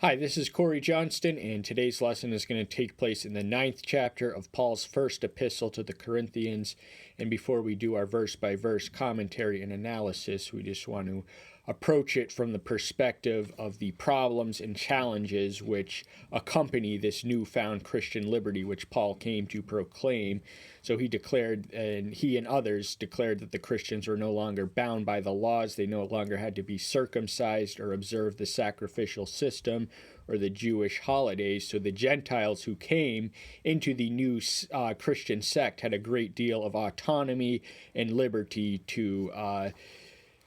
Hi, this is Corey Johnston, and today's lesson is going to take place in the 9th chapter of Paul's first epistle to the Corinthians. And before we do our verse-by-verse commentary and analysis, we just want to approach it from the perspective of the problems and challenges which accompany this newfound Christian liberty which Paul came to proclaim. So he declared, and he and others declared, that the Christians were no longer bound by the laws. They no longer had to be circumcised or observe the sacrificial system or the Jewish holidays. So the Gentiles who came into the new Christian sect had a great deal of autonomy and liberty to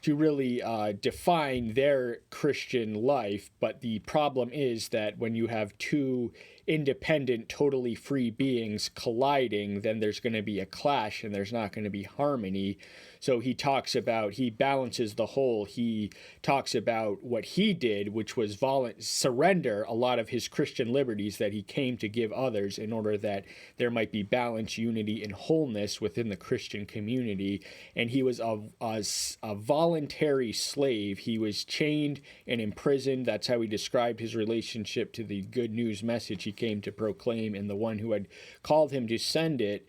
really define their Christian life. But the problem is that when you have two independent, totally free beings colliding, then there's going to be a clash and there's not going to be harmony. So he balances the whole. He talks about what he did, which was surrender a lot of his Christian liberties that he came to give others in order that there might be balance, unity, and wholeness within the Christian community. And he was a voluntary slave. He was chained and imprisoned. That's how he described his relationship to the good news message he came to proclaim, and the one who had called him to send it,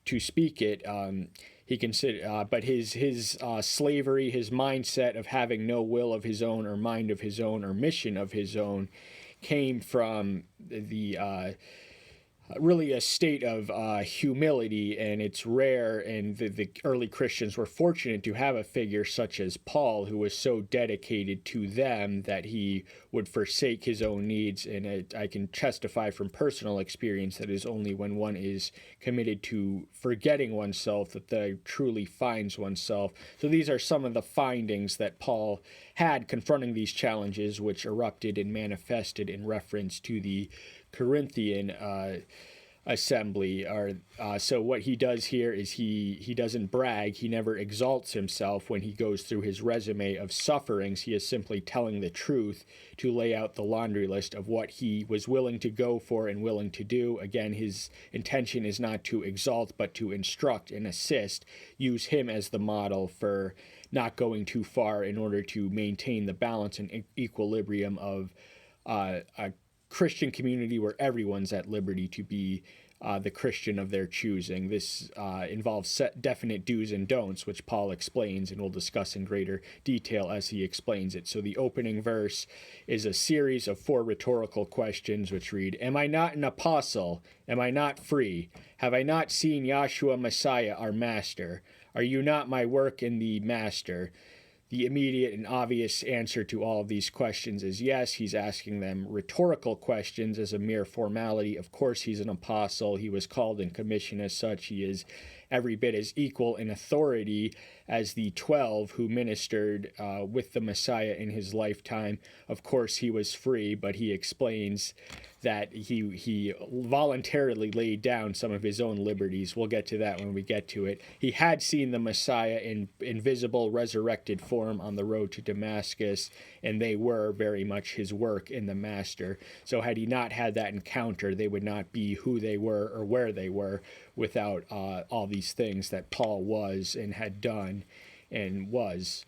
to speak it. He considered, but his slavery, his mindset of having no will of his own or mind of his own or mission of his own, came from the really a state of humility, and it's rare, and the early Christians were fortunate to have a figure such as Paul, who was so dedicated to them that he would forsake his own needs. And I can testify from personal experience that it is only when one is committed to forgetting oneself that they truly finds oneself. So these are some of the findings that Paul had confronting these challenges, which erupted and manifested in reference to the Corinthian assembly. So what he does here is he doesn't brag. He never exalts himself when he goes through his resume of sufferings. He is simply telling the truth to lay out the laundry list of what he was willing to go for and willing to do. Again, his intention is not to exalt, but to instruct and assist, use him as the model for not going too far in order to maintain the balance and equilibrium of a Christian community where everyone's at liberty to be the Christian of their choosing. This involves definite do's and don'ts, which Paul explains and will discuss in greater detail as he explains it. So the opening verse is a series of 4 rhetorical questions which read, "Am I not an apostle? Am I not free? Have I not seen Yahshua Messiah, our master? Are you not my work in the master?" The immediate and obvious answer to all of these questions is yes. He's asking them rhetorical questions as a mere formality. Of course, he's an apostle. He was called and commissioned as such. He is every bit as equal in authority as the 12 who ministered with the Messiah in his lifetime. Of course, he was free, but he explains that he voluntarily laid down some of his own liberties. We'll get to that when we get to it. He had seen the Messiah in invisible resurrected form on the road to Damascus, and they were very much his work in the master. So had he not had that encounter, they would not be who they were or where they were without all these things that Paul was and had done and was.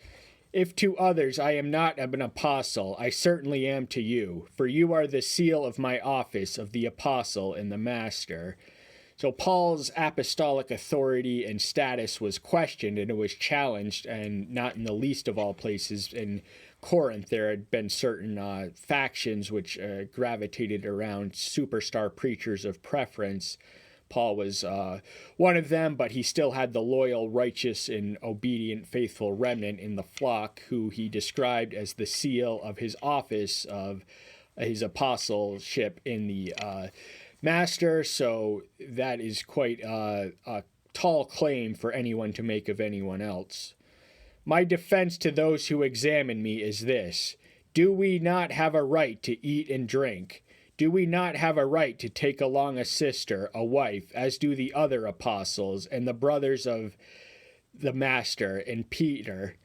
"If to others I am not an apostle, I certainly am to you, for you are the seal of my office of the apostle and the master." So Paul's apostolic authority and status was questioned, and it was challenged, and not in the least of all places in Corinth. There had been certain factions which gravitated around superstar preachers of preference. Paul was one of them, but he still had the loyal, righteous, and obedient, faithful remnant in the flock, who he described as the seal of his office of his apostleship in the master. So that is quite a tall claim for anyone to make of anyone else. "My defense to those who examine me is this: do we not have a right to eat and drink? Do we not have a right to take along a sister, a wife, as do the other apostles and the brothers of the master and Peter?"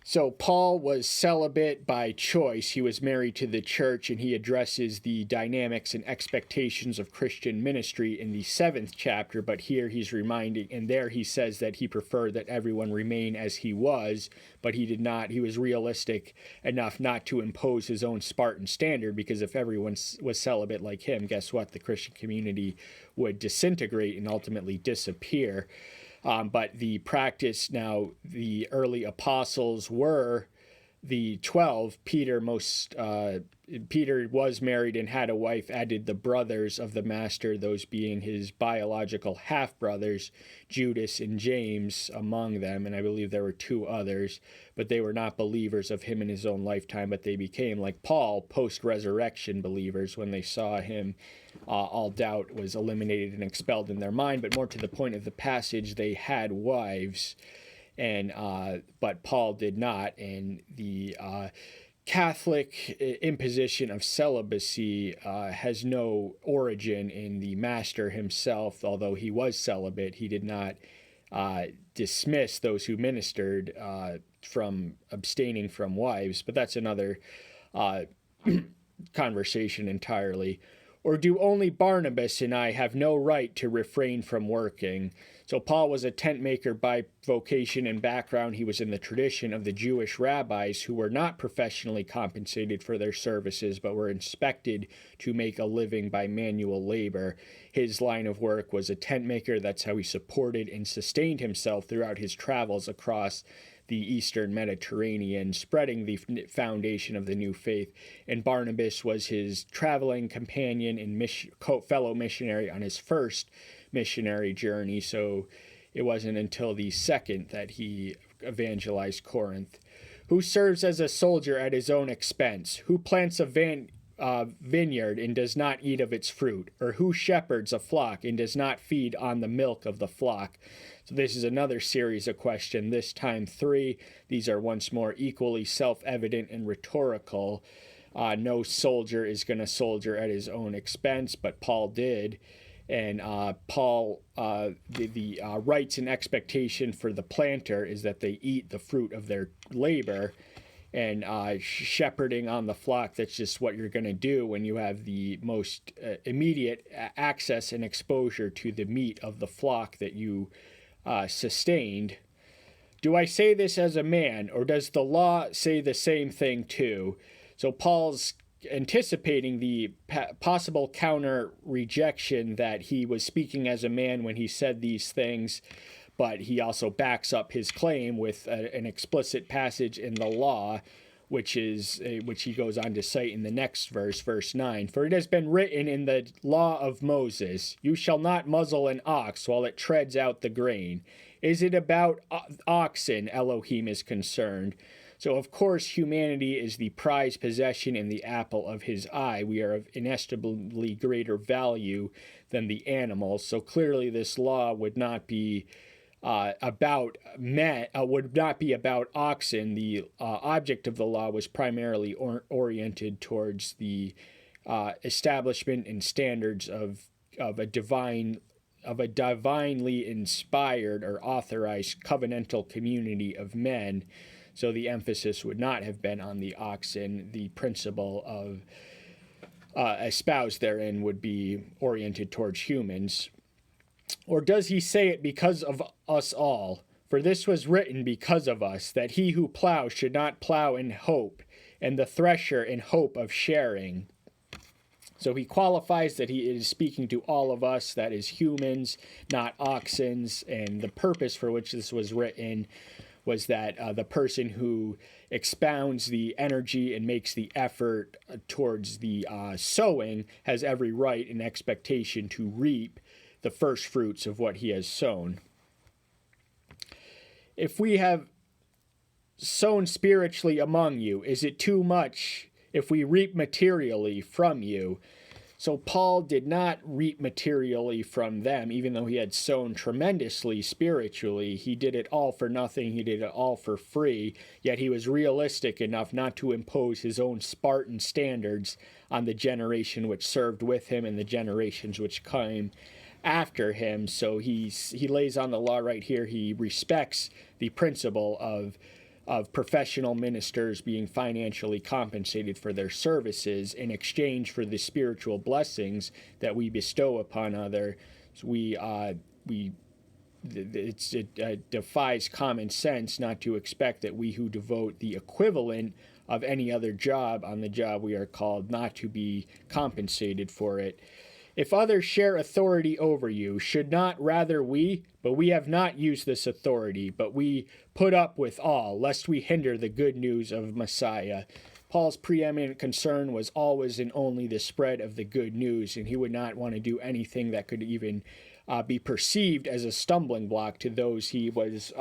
So Paul was celibate by choice. He was married to the church, and he addresses the dynamics and expectations of Christian ministry in the 7th chapter. But here he's reminding, and there he says that he preferred that everyone remain as he was, but he did not. He was realistic enough not to impose his own Spartan standard, because if everyone was celibate like him, guess what? The Christian community would disintegrate and ultimately disappear. But the practice now, the early apostles were the 12. Peter was married and had a wife, added the brothers of the master, those being his biological half-brothers, Judas and James among them, and I believe there were 2 others, but they were not believers of him in his own lifetime, but they became, like Paul, post-resurrection believers when they saw him. All doubt was eliminated and expelled in their mind, but more to the point of the passage, they had wives, and but Paul did not, and the Catholic imposition of celibacy has no origin in the master himself. Although he was celibate, he did not dismiss those who ministered from abstaining from wives, but that's another conversation entirely. Or do only Barnabas and I have no right to refrain from working? So Paul was a tent maker by vocation and background. He was in the tradition of the Jewish rabbis who were not professionally compensated for their services, but were expected to make a living by manual labor. His line of work was a tent maker. That's how he supported and sustained himself throughout his travels across the Eastern Mediterranean, spreading the foundation of the new faith. And Barnabas was his traveling companion and fellow missionary on his first missionary journey. So it wasn't until the second that he evangelized Corinth. Who serves as a soldier at his own expense? Who plants a vineyard and does not eat of its fruit? Or who shepherds a flock and does not feed on the milk of the flock? So this is another series of questions, this time 3. These are once more equally self-evident and rhetorical. No soldier is going to soldier at his own expense, but Paul did. And Paul, the rights and expectation for the planter is that they eat the fruit of their labor. And shepherding on the flock, that's just what you're going to do when you have the most immediate access and exposure to the meat of the flock that you sustained. Do I say this as a man, or does the law say the same thing too? So Paul's anticipating the possible counter rejection that he was speaking as a man when he said these things, but he also backs up his claim with an explicit passage in the law, which he goes on to cite in the next verse, verse 9. For it has been written in the law of Moses, you shall not muzzle an ox while it treads out the grain. Is it about oxen Elohim is concerned? So, of course, humanity is the prized possession and the apple of his eye. We are of inestimably greater value than the animals. So clearly this law would not be about men, would not be about oxen. The object of the law was primarily oriented towards the establishment and standards of a divinely inspired or authorized covenantal community of men. So the emphasis would not have been on the oxen. The principle of espoused therein would be oriented towards humans. Or does he say it because of us all? For this was written because of us, that he who plows should not plow in hope, and the thresher in hope of sharing. So he qualifies that he is speaking to all of us, that is humans, not oxens, and the purpose for which this was written was that the person who expounds the energy and makes the effort towards the sowing has every right and expectation to reap the first fruits of what he has sown. If we have sown spiritually among you, is it too much if we reap materially from you? So Paul did not reap materially from them, even though he had sown tremendously spiritually. He did it all for nothing. He did it all for free. Yet he was realistic enough not to impose his own Spartan standards on the generation which served with him and the generations which came after him. So he lays on the law right here. He respects the principle of of professional ministers being financially compensated for their services in exchange for the spiritual blessings that we bestow upon others. It defies common sense not to expect that we who devote the equivalent of any other job on the job we are called not to be compensated for it. If others share authority over you, should not rather we? But we have not used this authority, but we put up with all, lest we hinder the good news of Messiah. Paul's preeminent concern was always and only the spread of the good news, and he would not want to do anything that could even be perceived as a stumbling block to those he was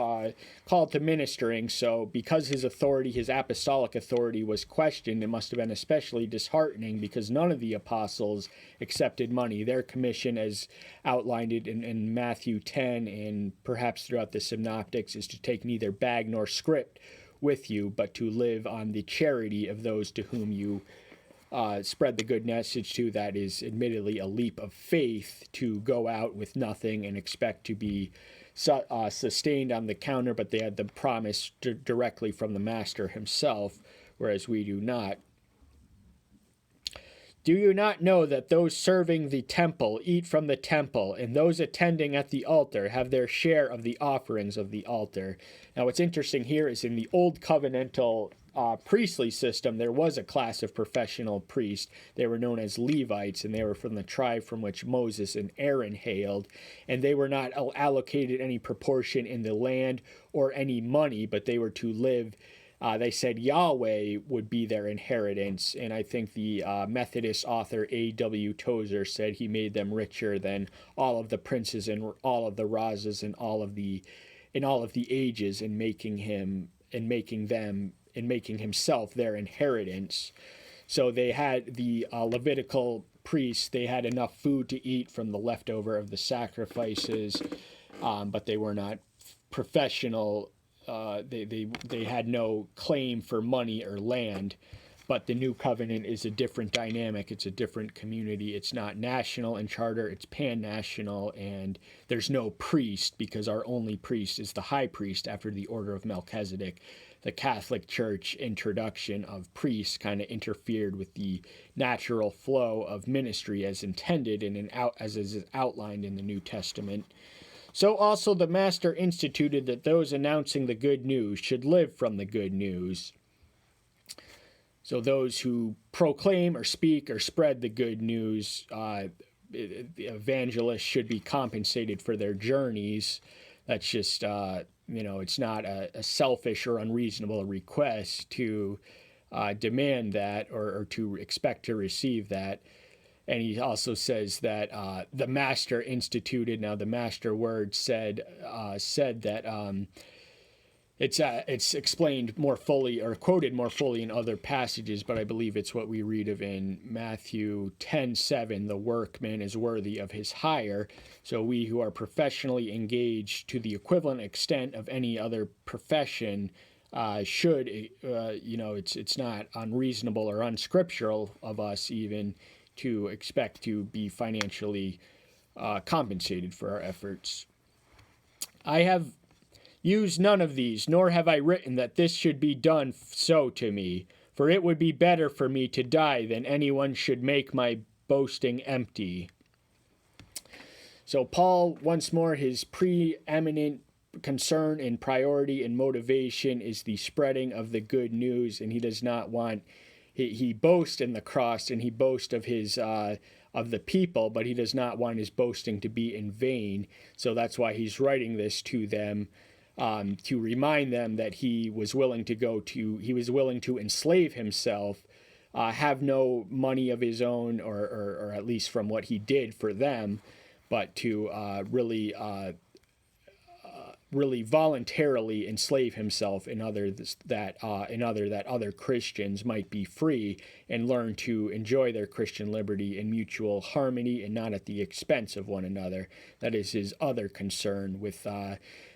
called to ministering. So because his authority, his apostolic authority, was questioned, it must have been especially disheartening, because none of the apostles accepted money. Their commission, as outlined in Matthew 10 and perhaps throughout the Synoptics, is to take neither bag nor scrip with you, but to live on the charity of those to whom you spread the good message to. That is admittedly a leap of faith to go out with nothing and expect to be sustained on the counter, but they had the promise directly from the master himself, whereas we do not. Do you not know that those serving the temple eat from the temple, and those attending at the altar have their share of the offerings of the altar? Now, what's interesting here is in the old covenantal priestly system, there was a class of professional priests. They were known as Levites, and they were from the tribe from which Moses and Aaron hailed, and they were not allocated any proportion in the land or any money, but they were to live. They said Yahweh would be their inheritance, and I think the Methodist author A.W. Tozer said he made them richer than all of the princes and all of the Razas and all of the ages, in making himself their inheritance. So they had the Levitical priests, they had enough food to eat from the leftover of the sacrifices, but they were not professional. They had no claim for money or land. But the new covenant is a different dynamic. It's a different community. It's not national in charter. It's pan-national, and there's no priest, because our only priest is the high priest after the order of Melchizedek. The Catholic Church introduction of priests kind of interfered with the natural flow of ministry as intended and as is outlined in the New Testament. So also the Master instituted that those announcing the good news should live from the good news. So those who proclaim or speak or spread the good news, the evangelists should be compensated for their journeys. That's just, it's not a selfish or unreasonable request to demand that or to expect to receive that. And he also says that the Master instituted. Now, the Master word said that it's explained more fully or quoted more fully in other passages, but I believe it's what we read of in Matthew 10:7. The workman is worthy of his hire. So we who are professionally engaged to the equivalent extent of any other profession should, it's not unreasonable or unscriptural of us even to expect to be financially compensated for our efforts. I have used none of these, nor have I written that this should be done so to me, for it would be better for me to die than anyone should make my boasting empty. So Paul, once more, his preeminent concern and priority and motivation is the spreading of the good news, and he does not want he boasts in the cross, and he boasts of his of the people, but he does not want his boasting to be in vain. So that's why he's writing this to them, to remind them that he was willing to enslave himself, have no money of his own, or at least from what he did for them, but to really voluntarily enslave himself in order that other Christians might be free and learn to enjoy their Christian liberty in mutual harmony and not at the expense of one another. That is his other concern with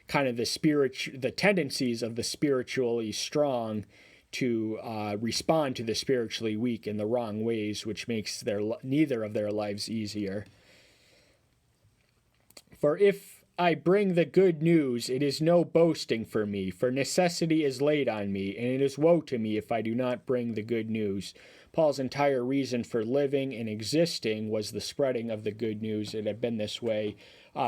kind of the tendencies of the spiritually strong to respond to the spiritually weak in the wrong ways, which makes neither of their lives easier. For if I bring the good news, it is no boasting for me, for necessity is laid on me, and it is woe to me if I do not bring the good news. Paul's entire reason for living and existing was the spreading of the good news. It had been this way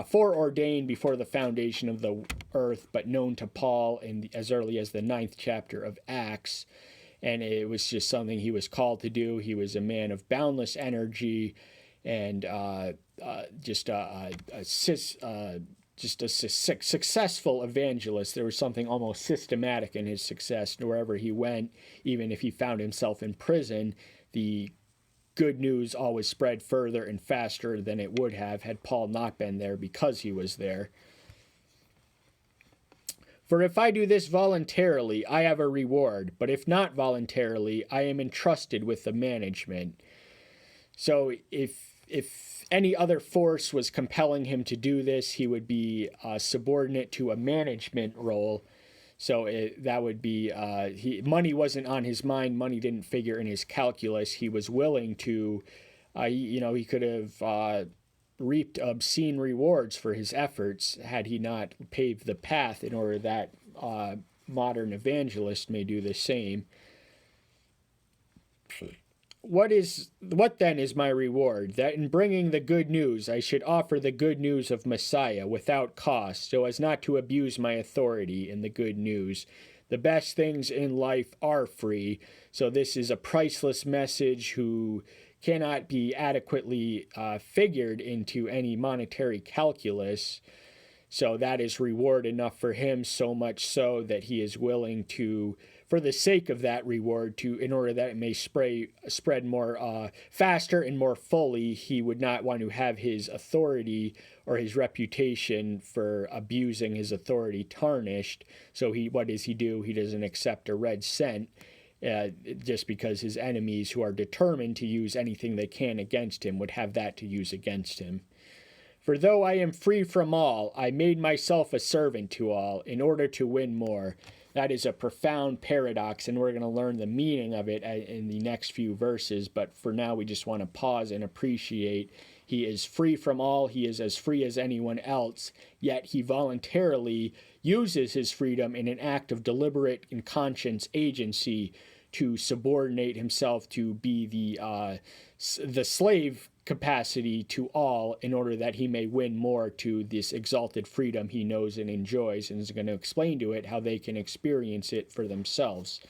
foreordained before the foundation of the earth, but known to Paul as early as the 9th chapter of Acts. And it was just something he was called to do. He was a man of boundless energy and just a successful evangelist. There was something almost systematic in his success. Wherever he went, even if he found himself in prison, the good news always spread further and faster than it would have had Paul not been there, because he was there. For if I do this voluntarily, I have a reward, but if not voluntarily, I am entrusted with the management. So if any other force was compelling him to do this, he would be subordinate to a management role. So that would be, money wasn't on his mind. Money didn't figure in his calculus. He was willing to, he could have reaped obscene rewards for his efforts had he not paved the path in order that modern evangelist may do the same. What then is my reward? That in bringing the good news, I should offer the good news of Messiah without cost, so as not to abuse my authority in the good news. The best things in life are free, so this is a priceless message who cannot be adequately figured into any monetary calculus. So that is reward enough for him, so much so that he is willing to, for the sake of that reward, in order that it may spread more faster and more fully, he would not want to have his authority or his reputation for abusing his authority tarnished. So what does he do? He doesn't accept a red cent. Just because his enemies, who are determined to use anything they can against him, would have that to use against him. For though I am free from all, I made myself a servant to all, in order to win more. That is a profound paradox, and we're going to learn the meaning of it in the next few verses. But for now, we just want to pause and appreciate he is free from all. He is as free as anyone else, yet he voluntarily uses his freedom in an act of deliberate and conscious agency to subordinate himself to be the slave capacity to all, in order that he may win more to this exalted freedom he knows and enjoys, and is going to explain to it how they can experience it for themselves.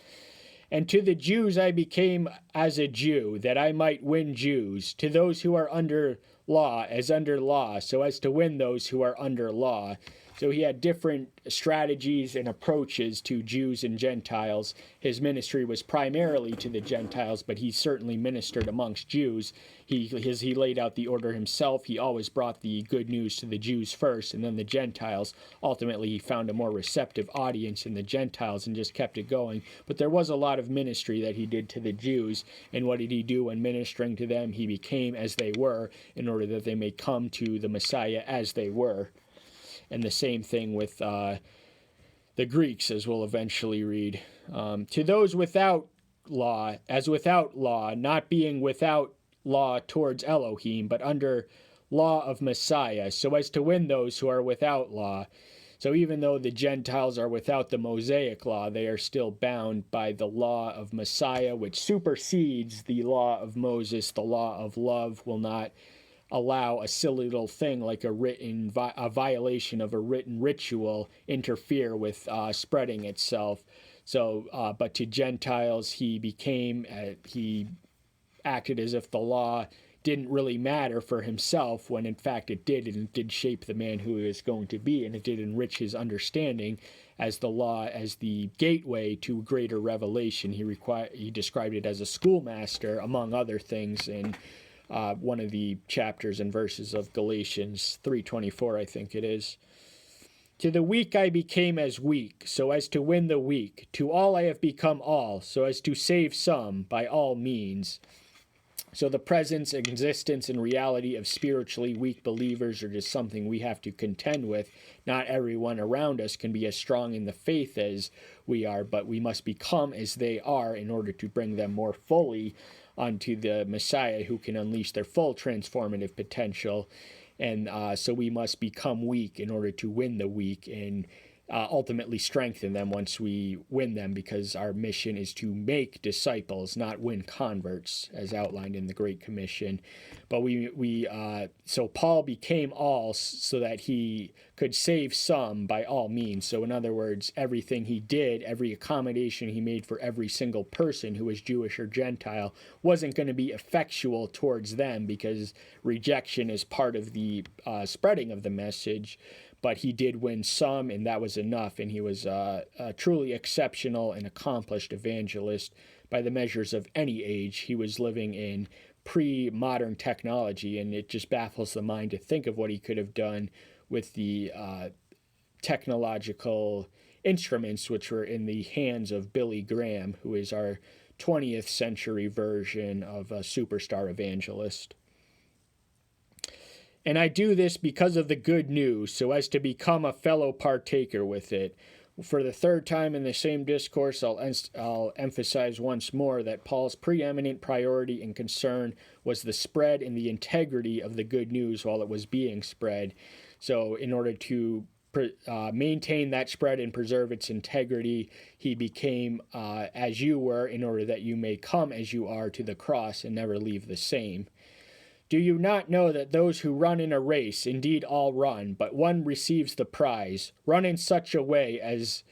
And to the Jews I became as a Jew, that I might win Jews, to those who are under law as under law, so as to win those who are under law. So he had different strategies and approaches to Jews and Gentiles. His ministry was primarily to the Gentiles, but he certainly ministered amongst Jews. He laid out the order himself. He always brought the good news to the Jews first, and then the Gentiles. Ultimately, he found a more receptive audience in the Gentiles and just kept it going. But there was a lot of ministry that he did to the Jews. And what did he do when ministering to them? He became as they were, in order that they may come to the Messiah as they were. And the same thing with the Greeks, as we'll eventually read. To those without law, as without law, not being without law towards Elohim, but under law of Messiah, so as to win those who are without law. So even though the Gentiles are without the Mosaic law, they are still bound by the law of Messiah, which supersedes the law of Moses. The law of love will not allow a silly little thing like a violation of a written ritual interfere with spreading itself. So, but to Gentiles, he acted as if the law didn't really matter for himself, when in fact it did, and it did shape the man who he was going to be, and it did enrich his understanding as the law, as the gateway to greater revelation. He described it as a schoolmaster, among other things, in one of the chapters and verses of Galatians 3:24, I think it is. To the weak I became as weak, so as to win the weak. To all I have become all, so as to save some by all means. So the presence, existence, and reality of spiritually weak believers are just something we have to contend with. Not everyone around us can be as strong in the faith as we are, but we must become as they are in order to bring them more fully onto the Messiah, who can unleash their full transformative potential. And so we must become weak in order to win the weak and ultimately strengthen them once we win them, because our mission is to make disciples, not win converts, as outlined in the Great Commission. But so Paul became all so that he could save some by all means. So in other words, everything he did, every accommodation he made for every single person who was Jewish or Gentile, wasn't going to be effectual towards them, because rejection is part of the spreading of the message. But he did win some, and that was enough. And he was a truly exceptional and accomplished evangelist by the measures of any age. He was living in pre-modern technology, and it just baffles the mind to think of what he could have done with the technological instruments which were in the hands of Billy Graham, who is our 20th century version of a superstar evangelist. And I do this because of the good news, so as to become a fellow partaker with it. For the third time in the same discourse, I'll emphasize once more that Paul's preeminent priority and concern was the spread and the integrity of the good news while it was being spread. So in order to maintain that spread and preserve its integrity, he became as you were, in order that you may come as you are to the cross and never leave the same. Do you not know that those who run in a race, indeed all run, but one receives the prize? Run in such a way as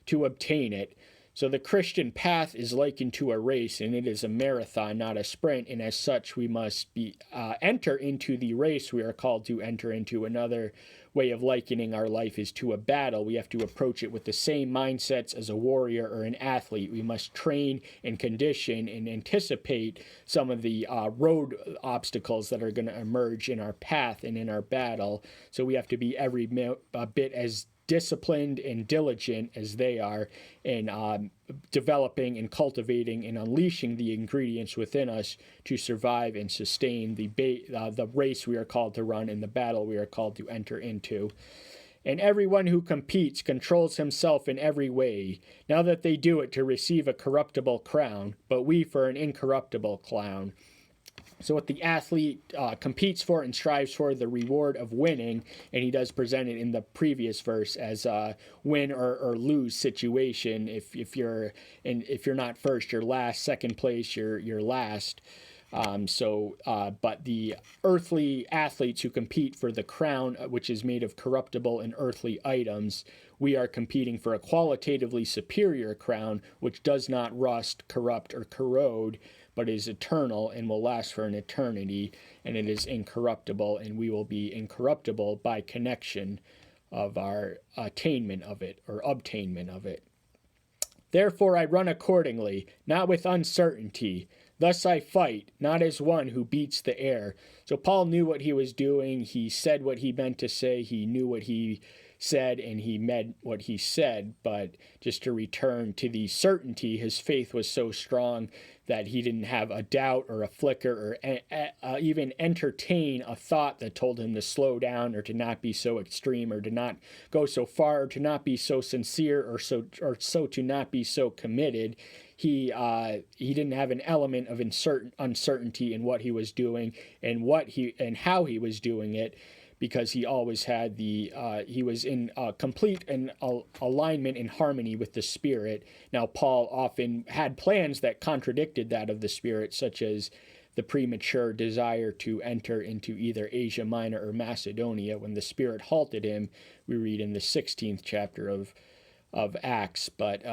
to obtain it. So the Christian path is likened to a race, and it is a marathon, not a sprint, and as such we must enter into the race we are called to enter into. Another way of likening our life is to a battle. We have to approach it with the same mindsets as a warrior or an athlete. We must train and condition and anticipate some of the road obstacles that are going to emerge in our path and in our battle. So we have to be every bit as disciplined and diligent as they are in developing and cultivating and unleashing the ingredients within us to survive and sustain the race we are called to run and the battle we are called to enter into. And everyone who competes controls himself in every way, now that they do it to receive a corruptible crown, but we for an incorruptible crown. So what the athlete competes for and strives for, the reward of winning, and he does present it in the previous verse as a win or lose situation. If you're not first, you're last. Second place, you're last. But the earthly athletes who compete for the crown, which is made of corruptible and earthly items, we are competing for a qualitatively superior crown, which does not rust, corrupt, or corrode, but is eternal and will last for an eternity, and it is incorruptible, and we will be incorruptible by connection of our attainment of it, or obtainment of it. Therefore I run accordingly, not with uncertainty. Thus I fight, not as one who beats the air. So Paul knew what he was doing. He said what he meant to say. He knew what he said, and he meant what he said. But just to return to the certainty, his faith was so strong that he didn't have a doubt or a flicker or even entertain a thought that told him to slow down or to not be so extreme or to not go so far or to not be so sincere or so to not be so committed. He didn't have an element of uncertainty in what he was doing and how he was doing it, because he always had he was in complete alignment and harmony with the Spirit. Now, Paul often had plans that contradicted that of the Spirit, such as the premature desire to enter into either Asia Minor or Macedonia. When the Spirit halted him, we read in the 16th chapter of Acts. But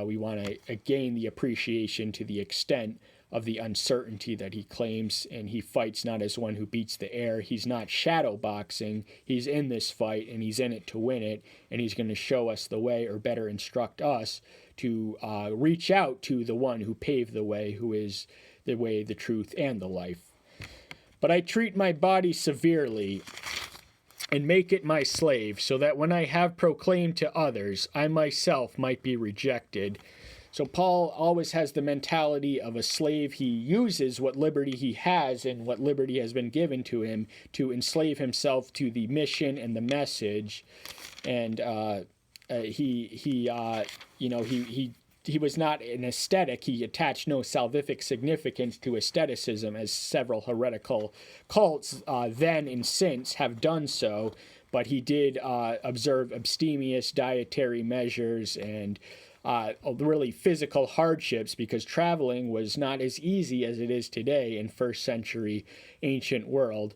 we want to gain the appreciation to the extent of the uncertainty that he claims, and he fights not as one who beats the air. He's not shadow boxing. He's in this fight, and he's in it to win it, and he's going to show us the way, or better instruct us to reach out to the one who paved the way, who is the way, the truth, and the life. But I treat my body severely and make it my slave, so that when I have proclaimed to others, I myself might be rejected. So Paul always has the mentality of a slave. He uses what liberty he has and what liberty has been given to him to enslave himself to the mission and the message. And he an ascetic. He attached no salvific significance to asceticism, as several heretical cults then and since have done so. But he did observe abstemious dietary measures and really physical hardships, because traveling was not as easy as it is today in first century ancient world.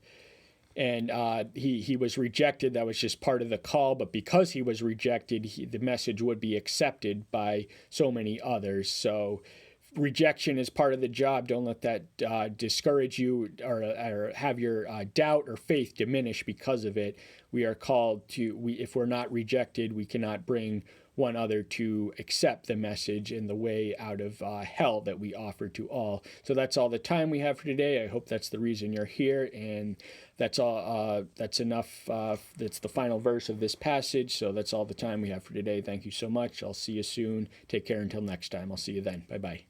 And he was rejected. That was just part of the call. But because he was rejected, the message would be accepted by so many others. So rejection is part of the job. Don't let that discourage you or have your doubt or faith diminish because of it. We are called to, if we're not rejected, we cannot bring one other to accept the message and the way out of hell that we offer to all. So that's all the time we have for today. I hope that's the reason you're here, and that's all. That's enough. That's the final verse of this passage. So that's all the time we have for today. Thank you so much. I'll see you soon. Take care until next time. I'll see you then. Bye-bye.